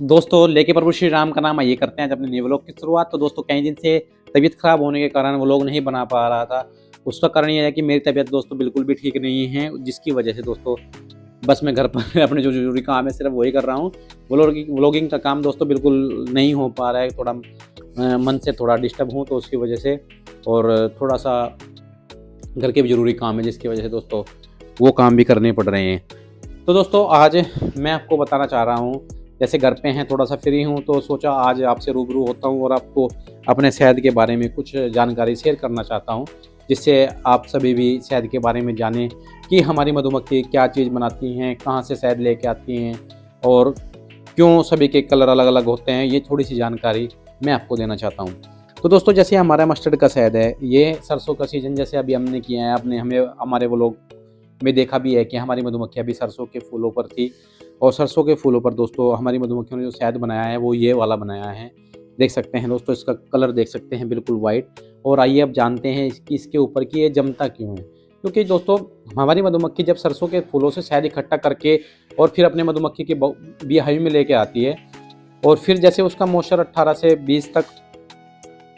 दोस्तों लेके प्रभु श्री राम का नाम आइए करते हैं आज अपने न्यू व्लॉग की शुरुआत। तो दोस्तों कई दिन से तबीयत खराब होने के कारण व्लॉग नहीं बना पा रहा था। उसका कारण ये है कि मेरी तबीयत दोस्तों बिल्कुल भी ठीक नहीं है, जिसकी वजह से दोस्तों बस मैं घर पर अपने जो जरूरी काम है सिर्फ वही कर रहा हूँ। व्लॉगिंग का काम दोस्तों बिल्कुल नहीं हो पा रहा है, थोड़ा मन से थोड़ा डिस्टर्ब हूँ तो उसकी वजह से, और थोड़ा सा घर के भी ज़रूरी काम है जिसकी वजह से दोस्तों वो काम भी करने पड़ रहे हैं। तो दोस्तों आज मैं आपको बताना चाह रहा हूँ, जैसे घर पे हैं थोड़ा सा फ्री हूँ तो सोचा आज आपसे रूबरू होता हूँ और आपको अपने शहद के बारे में कुछ जानकारी शेयर करना चाहता हूँ, जिससे आप सभी भी शहद के बारे में जानें कि हमारी मधुमक्खी क्या चीज़ बनाती हैं, कहाँ से शहद लेके आती हैं और क्यों सभी के कलर अलग अलग होते हैं। ये थोड़ी सी जानकारी मैं आपको देना चाहता हूँ। तो दोस्तों जैसे हमारा मस्टर्ड का शहद है, ये सरसों का सीज़न जैसे अभी हमने किया है, आपने हमें हमारे वो लोग में देखा भी है कि हमारी मधुमक्खी अभी सरसों के फूलों पर थी, और सरसों के फूलों पर दोस्तों हमारी मधुमक्खियों ने जो शहद बनाया है वो ये वाला बनाया है। देख सकते हैं दोस्तों, इसका कलर देख सकते हैं बिल्कुल वाइट। और आइए अब जानते हैं इसके ऊपर कि ये जमता क्यों है। क्योंकि दोस्तों हमारी मधुमक्खी जब सरसों के फूलों से शहद इकट्ठा करके और फिर अपने मधुमक्खी के बीहाइव में लेके आती है, और फिर जैसे उसका मॉइस्चर 18 से 20 तक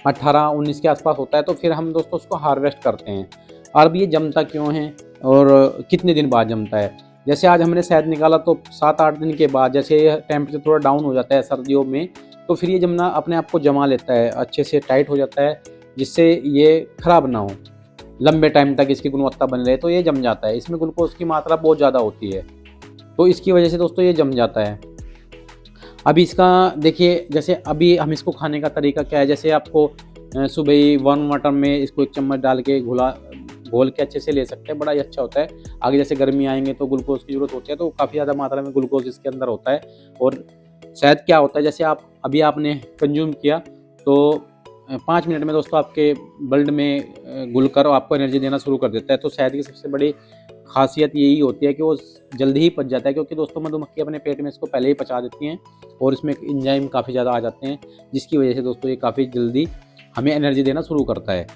18-19 के आसपास होता है, तो फिर हम दोस्तों उसको हार्वेस्ट करते हैं। अब ये जमता क्यों है और कितने दिन बाद जमता है। जैसे आज हमने शहद निकाला तो 7-8 दिन के बाद जैसे टेम्परेचर थोड़ा डाउन हो जाता है सर्दियों में, तो फिर ये जमना अपने आप को जमा लेता है, अच्छे से टाइट हो जाता है, जिससे ये ख़राब ना हो, लंबे टाइम तक इसकी गुणवत्ता बनी रहे, तो ये जम जाता है। इसमें ग्लूकोज की मात्रा बहुत ज़्यादा होती है, तो इसकी वजह से दोस्तों ये जम जाता है। अभी इसका देखिए, जैसे अभी हम इसको खाने का तरीका क्या है। जैसे आपको सुबह ही वार्म वाटर में इसको 1 चम्मच डाल के घोल के अच्छे से ले सकते हैं, बड़ा ही अच्छा होता है। आगे जैसे गर्मी आएंगे तो ग्लूकोज की ज़रूरत होती है, तो काफ़ी ज़्यादा मात्रा में ग्लूकोज इसके अंदर होता है। और शायद क्या होता है, जैसे आपने कंज्यूम किया तो 5 मिनट में दोस्तों आपके ब्लड में घुलकर आपको एनर्जी देना शुरू कर देता है। तो शहद की सबसे बड़ी खासियत यही होती है कि वो जल्दी ही पच जाता है, क्योंकि दोस्तों मधुमक्खी अपने पेट में इसको पहले ही पचा देती हैं और इसमें एंजाइम काफ़ी ज़्यादा आ जाते हैं, जिसकी वजह से दोस्तों ये काफ़ी जल्दी हमें एनर्जी देना शुरू करता है।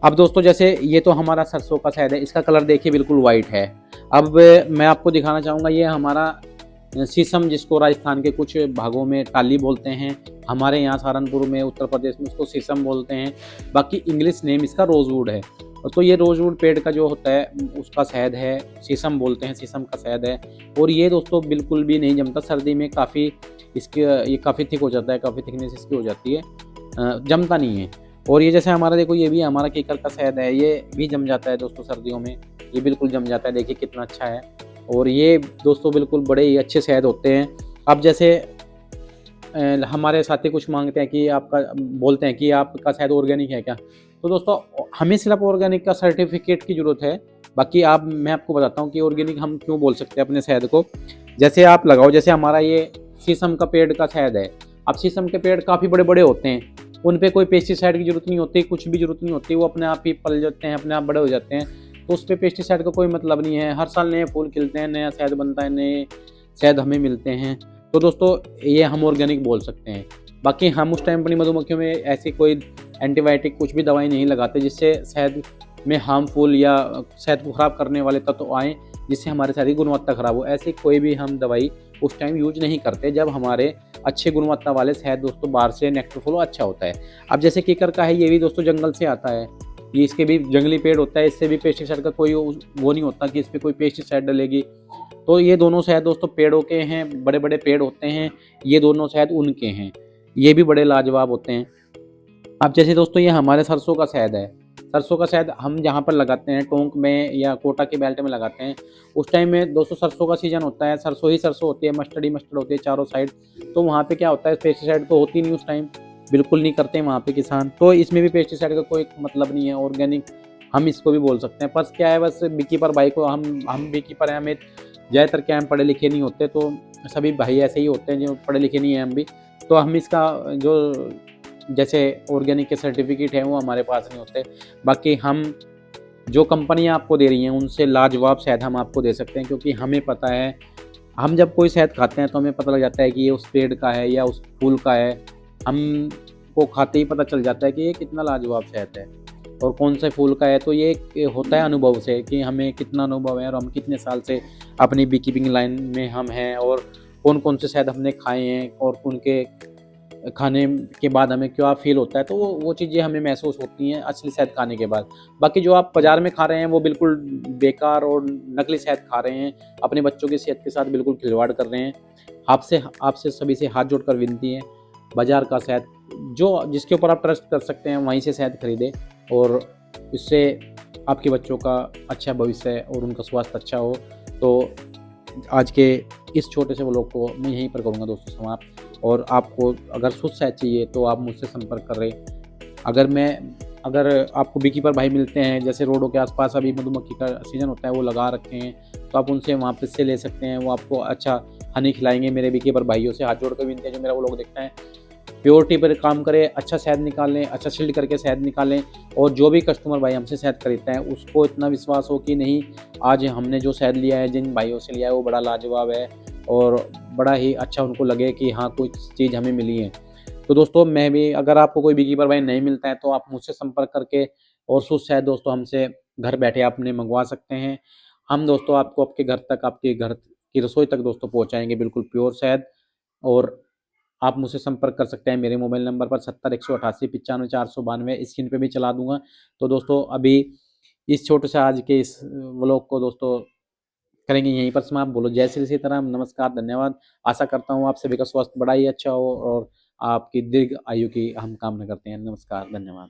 अब दोस्तों जैसे ये तो हमारा सरसों का शहद है, इसका कलर देखिए बिल्कुल वाइट है। अब मैं आपको दिखाना चाहूँगा, ये हमारा शीशम, जिसको राजस्थान के कुछ भागों में टाली बोलते हैं, हमारे यहाँ सहारनपुर में उत्तर प्रदेश में उसको शीशम बोलते हैं, बाकी इंग्लिश नेम इसका रोजवुड है। तो ये रोजवुड पेड़ का जो होता है उसका शहद है, शीशम बोलते हैं, शीशम का शहद है। और ये दोस्तों बिल्कुल भी नहीं जमता, सर्दी में काफ़ी ये काफ़ी थिक हो जाता है, काफ़ी थिकनेस इसकी हो जाती है, जमता नहीं है। और ये जैसे हमारा देखो, ये भी हमारा केकर का शहद है, ये भी जम जाता है दोस्तों सर्दियों में, ये बिल्कुल जम जाता है, देखिए कितना अच्छा है। और ये दोस्तों बिल्कुल बड़े ही अच्छे शहद होते हैं। अब जैसे हमारे साथी कुछ मांगते हैं कि बोलते हैं कि आपका शहद ऑर्गेनिक है क्या। तो दोस्तों हमें सिर्फ ऑर्गेनिक का सर्टिफिकेट की ज़रूरत है, बाकी मैं आपको बताता हूँ कि ऑर्गेनिक हम क्यों बोल सकते हैं अपने शहद को। जैसे आप लगाओ, जैसे हमारा ये शीशम का पेड़ का शहद है। अब शीशम के पेड़ काफ़ी बड़े बड़े होते हैं, उन पे कोई पेस्टिसाइड की ज़रूरत नहीं होती, कुछ भी ज़रूरत नहीं होती, वो अपने आप ही पल जाते हैं, अपने आप बड़े हो जाते हैं। तो उस पर पेस्टिसाइड का कोई मतलब नहीं है। हर साल नए फूल खिलते हैं, नया शहद बनता है, नए शहद हमें मिलते हैं। तो दोस्तों ये हम ऑर्गेनिक बोल सकते हैं। बाकी हम उस टाइम अपनी मधुमक्खियों में ऐसी कोई एंटीबायोटिक कुछ भी दवाई नहीं लगाते जिससे शहद में हार्मफुल या शहद को ख़राब करने वाले तत्व आएँ, जिससे हमारे शहद की गुणवत्ता ख़राब हो। ऐसी कोई भी हम दवाई उस टाइम यूज नहीं करते जब हमारे अच्छे गुणवत्ता वाले शहद दोस्तों बाहर से नेक्टर फ्लो अच्छा होता है। अब जैसे केकर का है, ये भी दोस्तों जंगल से आता है, ये इसके भी जंगली पेड़ होता है, इससे भी पेस्टिसाइड का कोई वो नहीं होता कि इस पर कोई पेस्टिसाइड डलेगी। तो ये दोनों शहद दोस्तों पेड़ों के हैं, बड़े बड़े पेड़ होते हैं, ये दोनों शहद उनके हैं, ये भी बड़े लाजवाब होते हैं। अब जैसे दोस्तों ये हमारे सरसों का शहद है, सरसों का शहद हम जहाँ पर लगाते हैं टोंक में या कोटा के बेल्ट में लगाते हैं, उस टाइम में दोस्तों सरसों का सीजन होता है, सरसों ही सरसों होती है, मस्टर्ड ही मस्टर्ड होती है चारों साइड। तो वहाँ पे क्या होता है, पेस्टिसाइड तो होती नहीं उस टाइम, बिल्कुल नहीं करते वहाँ पे किसान, तो इसमें भी पेस्टिसाइड का कोई मतलब नहीं है, ऑर्गेनिक हम इसको भी बोल सकते हैं। बस क्या है, बस बीकीपर भाई को हम बीकीपर हैं, हमें ज़्यादातर क्या हम पढ़े लिखे नहीं होते, तो सभी भाई ऐसे ही होते हैं जो पढ़े लिखे नहीं हैं हम भी, तो हम इसका जो जैसे ऑर्गेनिक के सर्टिफिकेट हैं वो हमारे पास नहीं होते। बाकी हम जो कंपनियां आपको दे रही हैं उनसे लाजवाब शहद हम आपको दे सकते हैं, क्योंकि हमें पता है, हम जब कोई शहद खाते हैं तो हमें पता लग जाता है कि ये उस पेड़ का है या उस फूल का है। हमको खाते ही पता चल जाता है कि ये कितना लाजवाब शहद है और कौन से फूल का है। तो ये होता है अनुभव से कि हमें कितना अनुभव है और हम कितने साल से अपनी बी कीपिंग लाइन में हम हैं और कौन कौन से शहद हमने खाए हैं और उनके खाने के बाद हमें क्या फ़ील होता है, तो वो चीज़ें हमें महसूस होती हैं असली शहद खाने के बाद। बाकी जो आप बाज़ार में खा रहे हैं वो बिल्कुल बेकार और नकली शहद खा रहे हैं, अपने बच्चों की सेहत के साथ बिल्कुल खिलवाड़ कर रहे हैं। आपसे सभी से हाथ जोड़कर विनती है, बाज़ार का शहद जो जिसके ऊपर आप ट्रस्ट कर सकते हैं वहीं से शहद खरीदें और इससे आपके बच्चों का अच्छा भविष्य और उनका स्वास्थ्य अच्छा हो। तो आज के इस छोटे से व्लॉग को मैं यहीं पर करूँगा दोस्तों समाप्त। और आपको अगर शुद्ध शहद चाहिए तो आप मुझसे संपर्क करें। अगर आपको बीकीपर भाई मिलते हैं, जैसे रोडों के आसपास अभी मधुमक्खी का सीज़न होता है वो लगा रखे हैं, तो आप उनसे वहाँ पे से ले सकते हैं, वो आपको अच्छा हनी खिलाएँगे। मेरे बीकीपर भाइयों से हाथ जोड़ कर विनती है जो मेरा व्लॉग देखता है, प्योरिटी पर काम करें, अच्छा शहद निकालें, अच्छा शील्ड करके शहद निकालें। और जो भी कस्टमर भाई हमसे शहद खरीदता है उसको इतना विश्वास हो कि नहीं, आज हमने जो शहद लिया है, जिन भाइयों से लिया है वो बड़ा लाजवाब है और बड़ा ही अच्छा उनको लगे कि हाँ, कुछ चीज़ हमें मिली है। तो दोस्तों मैं भी, अगर आपको कोई बीकीपर भाई नहीं मिलता है तो आप मुझसे संपर्क करके और शुद्ध शहद दोस्तों हमसे घर बैठे आपने मंगवा सकते हैं। हम दोस्तों आपको आपके घर तक, आपके घर की रसोई तक दोस्तों पहुँचाएँगे बिल्कुल प्योर शहद। और आप मुझसे संपर्क कर सकते हैं मेरे मोबाइल नंबर पर 70 188 95 492, स्क्रीन पे भी चला दूँगा। तो दोस्तों अभी इस छोटे से आज के इस व्लॉग को दोस्तों करेंगे यहीं पर समाप्त। बोलो जय श्री सीताराम, नमस्कार, धन्यवाद। आशा करता हूँ आप सभी का स्वास्थ्य बड़ा ही अच्छा हो और आपकी दीर्घ आयु की हम कामना करते हैं। नमस्कार, धन्यवाद।